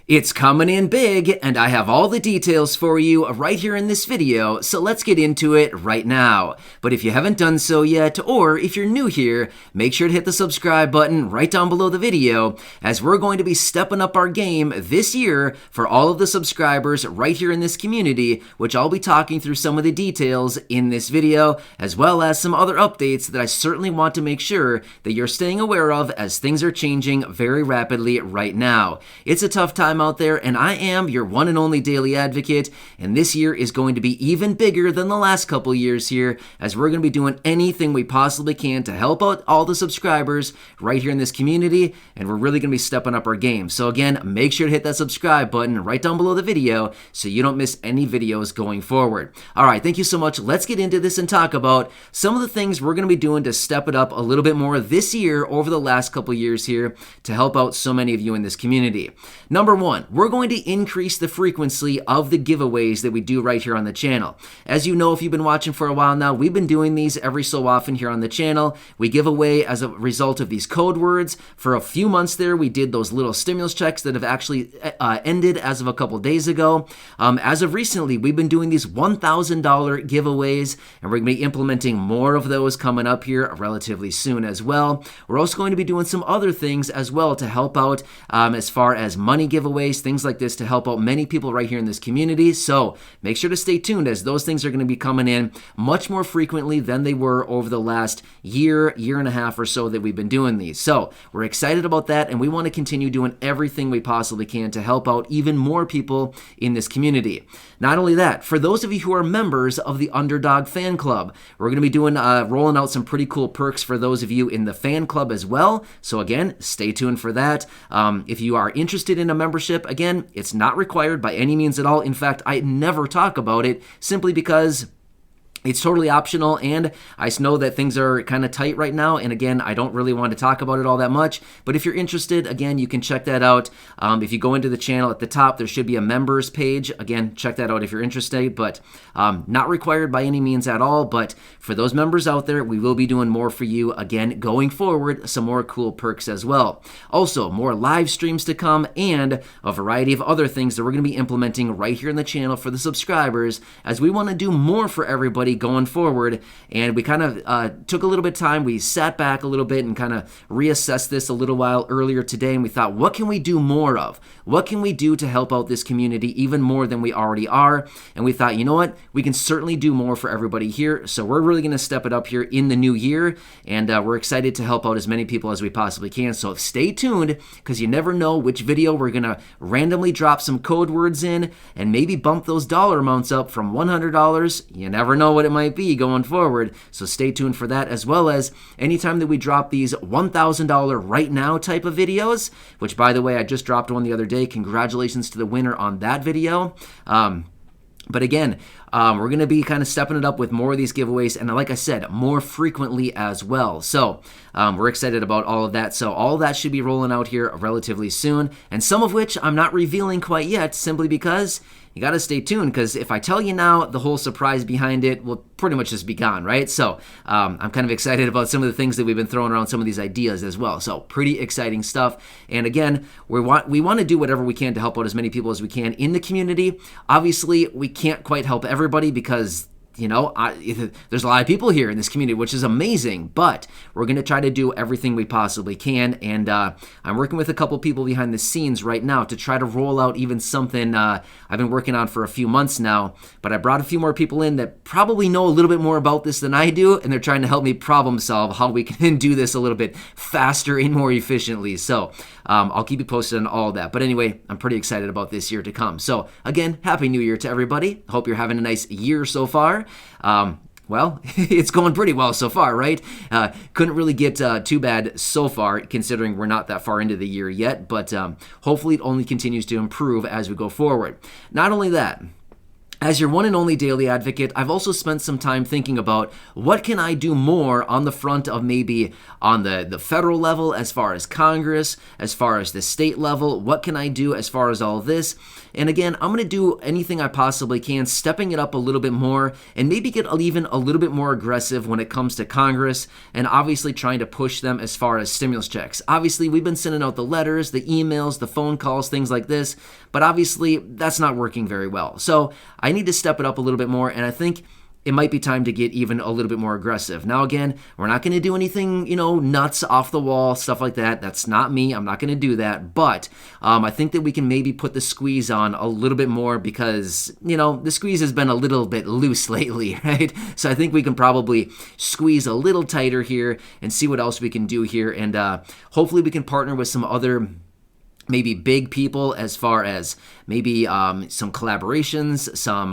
It's coming in big, and I have all the details for you right here in this video, so let's get into it right now. But if you haven't done so yet, or if you're new here, make sure to hit the subscribe button right down below the video, as we're going to be stepping up our game this year for all of the subscribers right here in this community, which I'll be talking through some of the details in this video, as well as some other updates that I certainly want to make sure that you're staying aware of as things are changing very rapidly right now. It's a tough time out there, and I am your one and only daily advocate, and this year is going to be even bigger than the last couple years here, as we're going to be doing anything we possibly can to help out all the subscribers right here in this community, and we're really going to be stepping up our game. So again, make sure to hit that subscribe button right down below the video so you don't miss any videos going forward. Alright, thank you so much. Let's get into this and talk about some of the things we're going to be doing to step it up a little bit more this year over the last couple years here to help out so many of you in this community. Number one, we're going to increase the frequency of the giveaways that we do right here on the channel. As you know, if you've been watching for a while now, we've been doing these every so often here on the channel. We give away as a result of these code words. For a few months there, we did those little stimulus checks that have actually ended as of a couple days ago. As of recently, we've been doing these $1,000 giveaways, and we're going to be implementing more of those coming up here relatively soon as well. We're also going to be doing some other things as well to help out as far as money giveaways, things like this to help out many people right here in this community. So make sure to stay tuned, as those things are going to be coming in much more frequently than they were over the last year and a half or so that we've been doing these. So we're excited about that, and we want to continue doing everything we possibly can to help out even more people in this community. Not only that, for those of you who are members of the Underdog Fan Club, we're going to be doing rolling out some pretty cool perks for those of you in the fan club as well. So again, stay tuned for that. If you are interested in a membership, again, it's not required by any means at all. In fact, I never talk about it simply because it's totally optional, and I know that things are kind of tight right now, and again, I don't really want to talk about it all that much, but if you're interested, again, you can check that out. If you go into the channel at the top, there should be a members page. Again, check that out if you're interested, but not required by any means at all. But for those members out there, we will be doing more for you, again, going forward, some more cool perks as well. Also, more live streams to come, and a variety of other things that we're going to be implementing right here in the channel for the subscribers, as we want to do more for everybody going forward. And we kind of took a little bit of time. We sat back a little bit and kind of reassessed this a little while earlier today, and we thought, what can we do more of? What can we do to help out this community even more than we already are? And we thought, you know what? We can certainly do more for everybody here. So we're really going to step it up here in the new year, and we're excited to help out as many people as we possibly can. So stay tuned, because you never know which video we're going to randomly drop some code words in and maybe bump those dollar amounts up from $100. You never know what it might be going forward, so stay tuned for that, as well as anytime that we drop these $1,000 right now type of videos, which, by the way, I just dropped one the other day. Congratulations to the winner on that video. But again, we're going to be kind of stepping it up with more of these giveaways, and like I said, more frequently as well. So we're excited about all of that. So all of that should be rolling out here relatively soon, and some of which I'm not revealing quite yet, simply because you got to stay tuned, because if I tell you now, the whole surprise behind it will pretty much just be gone, right? So I'm kind of excited about some of the things that we've been throwing around, some of these ideas as well. So pretty exciting stuff. And again, we want to do whatever we can to help out as many people as we can in the community. Obviously, we can't quite help everybody, because there's a lot of people here in this community, which is amazing, but we're going to try to do everything we possibly can, and I'm working with a couple people behind the scenes right now to try to roll out even something I've been working on for a few months now, but I brought a few more people in that probably know a little bit more about this than I do, and they're trying to help me problem solve how we can do this a little bit faster and more efficiently. So I'll keep you posted on all of that. But anyway, I'm pretty excited about this year to come. So again, Happy New Year to everybody. Hope you're having a nice year so far. Well, it's going pretty well so far, right? Couldn't really get too bad so far, considering we're not that far into the year yet, but hopefully it only continues to improve as we go forward. Not only that, As your one and only daily advocate, I've also spent some time thinking about what can I do more on the front of maybe on the federal level, as far as Congress, as far as the state level, what can I do as far as all of this? And again, I'm going to do anything I possibly can, stepping it up a little bit more and maybe get even a little bit more aggressive when it comes to Congress and obviously trying to push them as far as stimulus checks. Obviously, we've been sending out the letters, the emails, the phone calls, things like this, but obviously that's not working very well. So I need to step it up a little bit more, and I think it might be time to get even a little bit more aggressive. Now, again, we're not going to do anything, nuts, off the wall, stuff like that. That's not me. I'm not going to do that. But I think that we can maybe put the squeeze on a little bit more because, the squeeze has been a little bit loose lately, right? So I think we can probably squeeze a little tighter here and see what else we can do here. And hopefully we can partner with some other maybe big people as far as maybe some collaborations, some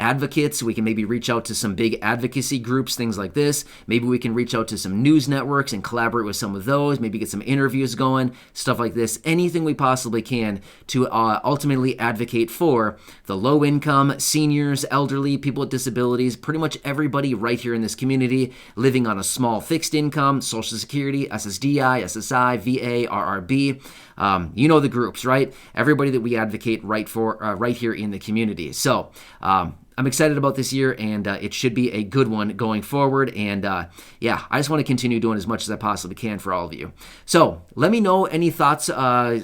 advocates. We can maybe reach out to some big advocacy groups, things like this. Maybe we can reach out to some news networks and collaborate with some of those, maybe get some interviews going, stuff like this. Anything we possibly can to ultimately advocate for the low income, seniors, elderly, people with disabilities, pretty much everybody right here in this community living on a small fixed income, Social Security, SSDI, SSI, VA, RRB. You know the groups, right? Everybody that we advocate right for right here in the community. So I'm excited about this year, and it should be a good one going forward. And I just want to continue doing as much as I possibly can for all of you. So let me know any thoughts,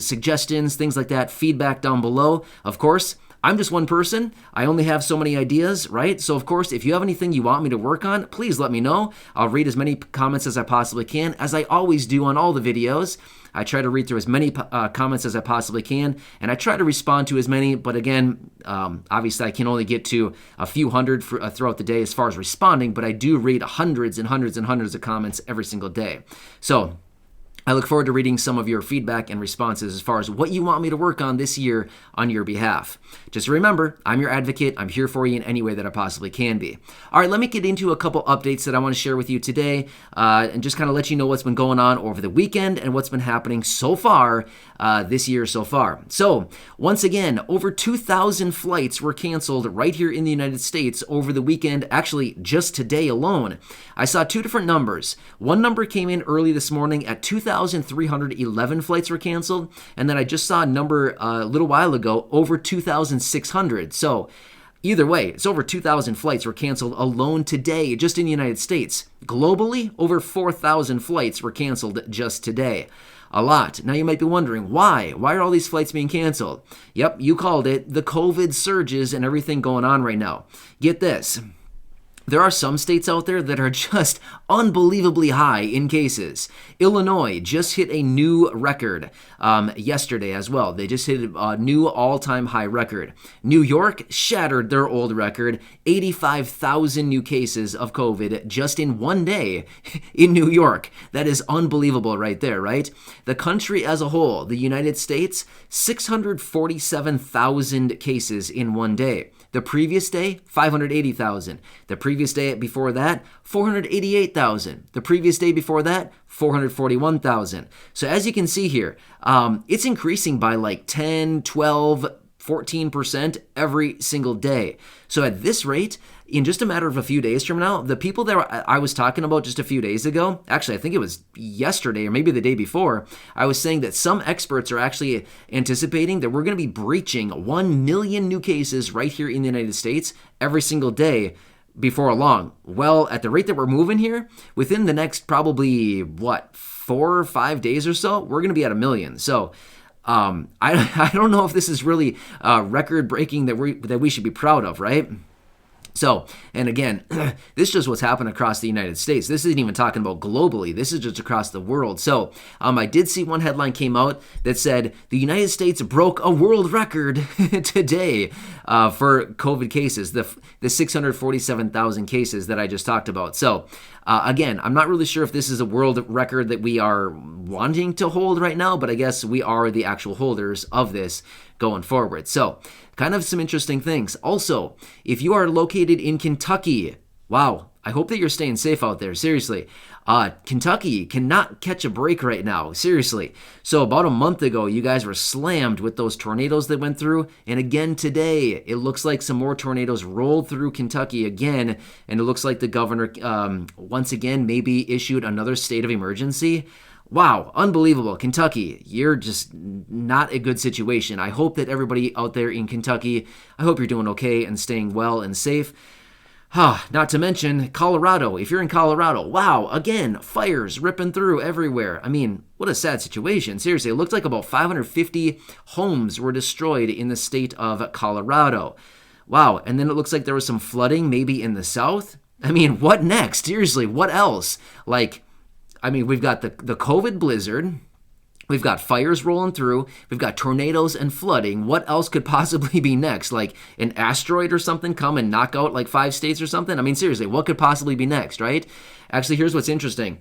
suggestions, things like that, feedback down below. Of course, I'm just one person. I only have so many ideas, right? So, of course, if you have anything you want me to work on, please let me know. I'll read as many comments as I possibly can, as I always do on all the videos. I try to read through as many comments as I possibly can, and I try to respond to as many, but again, obviously I can only get to a few hundred throughout the day as far as responding, but I do read hundreds and hundreds and hundreds of comments every single day. So I look forward to reading some of your feedback and responses as far as what you want me to work on this year on your behalf. Just remember, I'm your advocate. I'm here for you in any way that I possibly can be. All right, let me get into a couple updates that I want to share with you today and just kind of let you know what's been going on over the weekend and what's been happening so far this year so far. So, once again, over 2,000 flights were canceled right here in the United States over the weekend, actually just today alone. I saw two different numbers. One number came in early this morning at 2,311 flights were canceled, and then I just saw a number a little while ago, over 2,600. So either way, it's over 2,000 flights were canceled alone today, just in the United States. Globally, over 4,000 flights were canceled just today. A lot. Now you might be wondering, why? Why are all these flights being canceled? Yep, you called it, the COVID surges and everything going on right now. Get this. There are some states out there that are just unbelievably high in cases. Illinois just hit a new record yesterday as well. They just hit a new all-time high record. New York shattered their old record, 85,000 new cases of COVID just in one day in New York. That is unbelievable right there, right? The country as a whole, the United States, 647,000 cases in one day. The previous day, 580,000. The previous day before that, 488,000. The previous day before that, 441,000. So as you can see here, it's increasing by like 10, 12, 14% every single day. So at this rate, in just a matter of a few days from now, the people that I was talking about just a few days ago, actually I think it was yesterday or maybe the day before, I was saying that some experts are actually anticipating that we're going to be breaching 1 million new cases right here in the United States every single day before long. Well, at the rate that we're moving here, within the next probably, 4 or 5 days or so, we're going to be at 1 million. So I don't know if this is really record-breaking that we should be proud of, right? So, and again, this is just what's happened across the United States. This isn't even talking about globally. This is just across the world. So, I did see one headline came out that said, the United States broke a world record today for COVID cases, the 647,000 cases that I just talked about. So, again, I'm not really sure if this is a world record that we are wanting to hold right now, but I guess we are the actual holders of this going forward. So, kind of some interesting things. Also, if you are located in Kentucky, wow, I hope that you're staying safe out there. Seriously. Kentucky cannot catch a break right now. Seriously. So about a month ago, you guys were slammed with those tornadoes that went through. And again today, it looks like some more tornadoes rolled through Kentucky again. And it looks like the governor, once again, maybe issued another state of emergency. Wow, unbelievable. Kentucky, you're just not a good situation. I hope that everybody out there in Kentucky, I hope you're doing okay and staying well and safe. Not to mention Colorado. If you're in Colorado, wow, again, fires ripping through everywhere. I mean, what a sad situation. Seriously, it looked like about 550 homes were destroyed in the state of Colorado. Wow, and then it looks like there was some flooding maybe in the south. I mean, what next? Seriously, what else? We've got the COVID blizzard. We've got fires rolling through. We've got tornadoes and flooding. What else could possibly be next? Like an asteroid or something come and knock out like 5 states or something? I mean, seriously, what could possibly be next, right? Actually, here's what's interesting.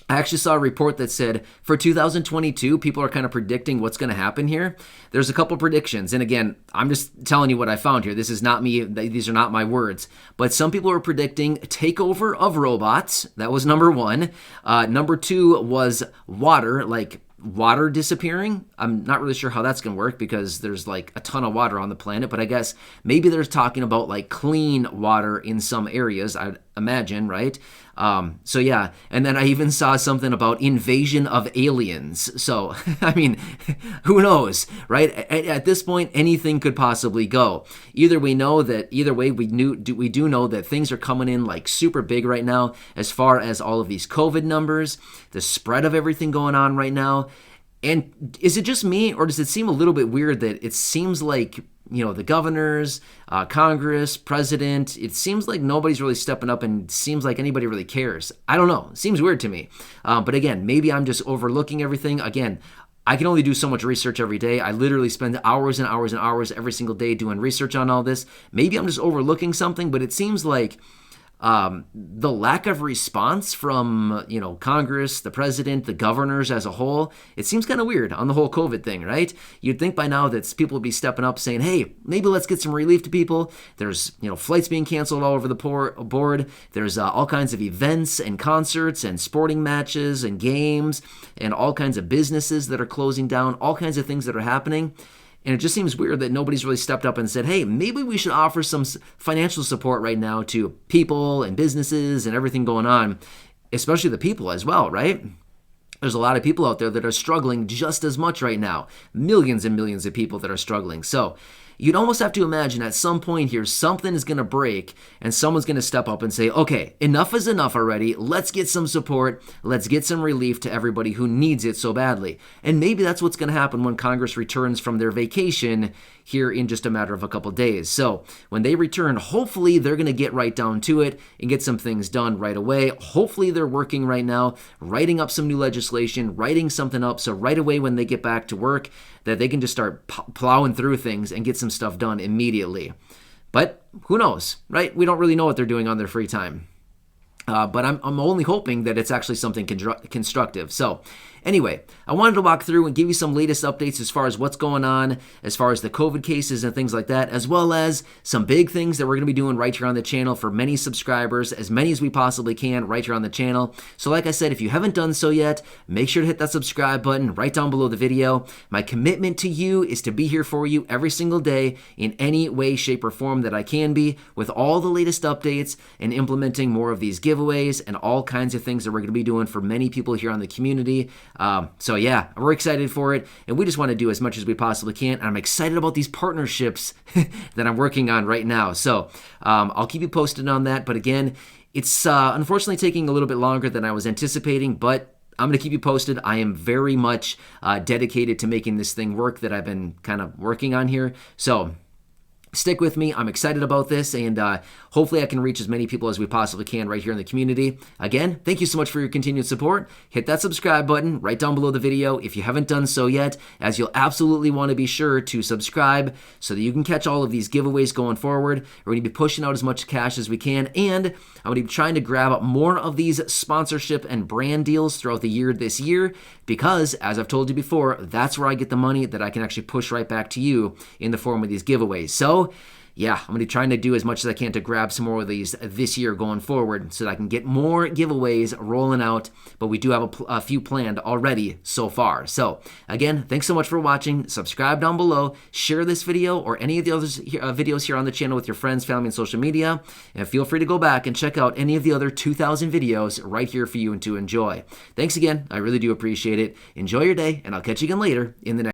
I actually saw a report that said for 2022, people are kind of predicting what's going to happen here. There's a couple predictions. And again, I'm just telling you what I found here. This is not me. These are not my words. But some people are predicting takeover of robots. That was number 1. Number 2 was water, like water disappearing. I'm not really sure how that's going to work because there's like a ton of water on the planet. But I guess maybe they're talking about like clean water in some areas, I'd imagine, right? So yeah, and then I even saw something about invasion of aliens. So, I mean, who knows, right? At this point, anything could possibly go. Either way, we do know that things are coming in like super big right now as far as all of these COVID numbers, the spread of everything going on right now. And is it just me, or does it seem a little bit weird that it seems like, the governors, Congress, president, it seems like nobody's really stepping up and seems like anybody really cares. I don't know. It seems weird to me. But again, maybe I'm just overlooking everything. Again, I can only do so much research every day. I literally spend hours and hours and hours every single day doing research on all this. Maybe I'm just overlooking something, but it seems like the lack of response from, Congress, the president, the governors as a whole, it seems kind of weird on the whole COVID thing, right? You'd think by now that people would be stepping up saying, hey, maybe let's get some relief to people. There's, flights being canceled all over the board. There's all kinds of events and concerts and sporting matches and games and all kinds of businesses that are closing down, all kinds of things that are happening. And it just seems weird that nobody's really stepped up and said, hey, maybe we should offer some financial support right now to people and businesses and everything going on, especially the people as well, right? There's a lot of people out there that are struggling just as much right now. Millions and millions of people that are struggling. So you'd almost have to imagine at some point here, something is going to break and someone's going to step up and say, okay, enough is enough already. Let's get some support. Let's get some relief to everybody who needs it so badly. And maybe that's what's going to happen when Congress returns from their vacation here in just a matter of a couple days. So when they return, hopefully they're going to get right down to it and get some things done right away. Hopefully they're working right now, writing up some new legislation, writing something up so right away when they get back to work that they can just start plowing through things and get some stuff done immediately. But who knows, right? We don't really know what they're doing on their free time. But I'm only hoping that it's actually something constructive. So anyway, I wanted to walk through and give you some latest updates as far as what's going on, as far as the COVID cases and things like that, as well as some big things that we're going to be doing right here on the channel for many subscribers, as many as we possibly can right here on the channel. So like I said, if you haven't done so yet, make sure to hit that subscribe button right down below the video. My commitment to you is to be here for you every single day in any way, shape, or form that I can be, with all the latest updates and implementing more of these giveaways and all kinds of things that we're going to be doing for many people here on the community. So yeah, we're excited for it, and we just want to do as much as we possibly can. And I'm excited about these partnerships that I'm working on right now. So I'll keep you posted on that. But again, it's unfortunately taking a little bit longer than I was anticipating, but I'm going to keep you posted. I am very much dedicated to making this thing work that I've been kind of working on here. So stick with me. I'm excited about this, and hopefully I can reach as many people as we possibly can right here in the community. Again, thank you so much for your continued support. Hit that subscribe button right down below the video if you haven't done so yet, as you'll absolutely want to be sure to subscribe so that you can catch all of these giveaways going forward. We're going to be pushing out as much cash as we can, and I'm going to be trying to grab more of these sponsorship and brand deals throughout the year this year, because as I've told you before, that's where I get the money that I can actually push right back to you in the form of these giveaways. So yeah, I'm going to be trying to do as much as I can to grab some more of these this year going forward so that I can get more giveaways rolling out. But we do have a few planned already so far. So again, thanks so much for watching. Subscribe down below. Share this video or any of the other videos here on the channel with your friends, family, and social media. And feel free to go back and check out any of the other 2,000 videos right here for you and to enjoy. Thanks again. I really do appreciate it. Enjoy your day, and I'll catch you again later in the next